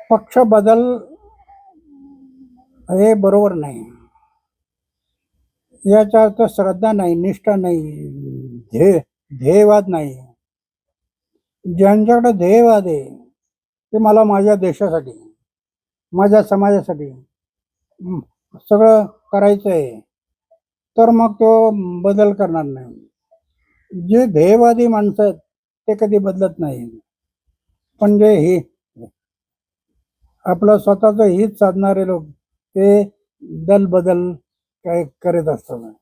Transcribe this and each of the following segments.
पक्ष बदल हे बरोबर नाही. याचा अर्थ श्रद्धा नाही, निष्ठा नाही, ध्येयवाद नाही. ज्यांच्याकडे ध्येयवाद आहे ते मला माझ्या देशासाठी, माझ्या समाजासाठी सगळं करायचं आहे, तर मग तो बदल करणार नाही. जे ध्येयवादी माणसं आहेत ते कधी बदलत नाही. पण जे हे आपलं स्वतःचं हित साधणारे लोक ते दल बदल काय करत असतात.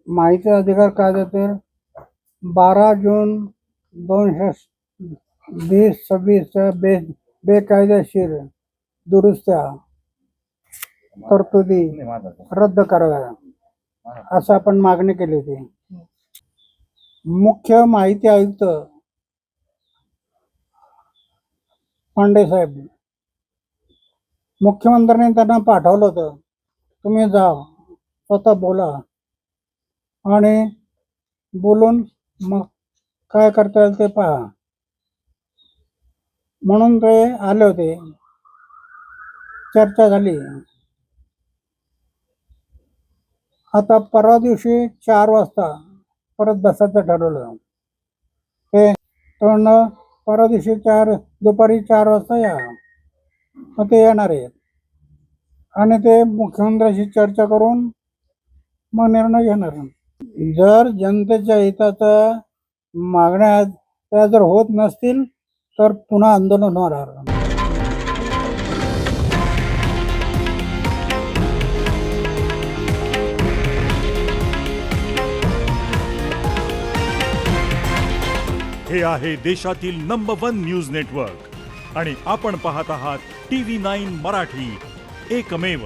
माहिती अधिकार कायद्याचे 12 जून 2020-26 बेकायदेशीर दुरुस्त्या तरतुदी रद्द कराव्या असं आपण मागणी केली होती. मुख्य माहिती आयुक्त पांडे साहेब, मुख्यमंत्र्यांनी त्यांना पाठवलं होतं, तुम्ही जा स्वतः बोला आणि बोलून मग काय करता येईल ते पहा. म्हणून ते आले होते, चर्चा झाली. आता परवा दिवशी 4 वाजता परत बसायचं ठरवलं. ते परवा दिवशी दुपारी 4 वाजता या. मग ते येणार आहेत आणि ते मुख्यमंत्र्यांशी चर्चा करून मग निर्णय घेणार. जर जनतेच्या हिताचा मागण्या त्या जर होत नसतील तर पुन्हा आंदोलन होणार. हे आहे देशातील नंबर 1 न्यूज नेटवर्क आणि आपण पाहत आहात TV9 मराठी, एकमेव.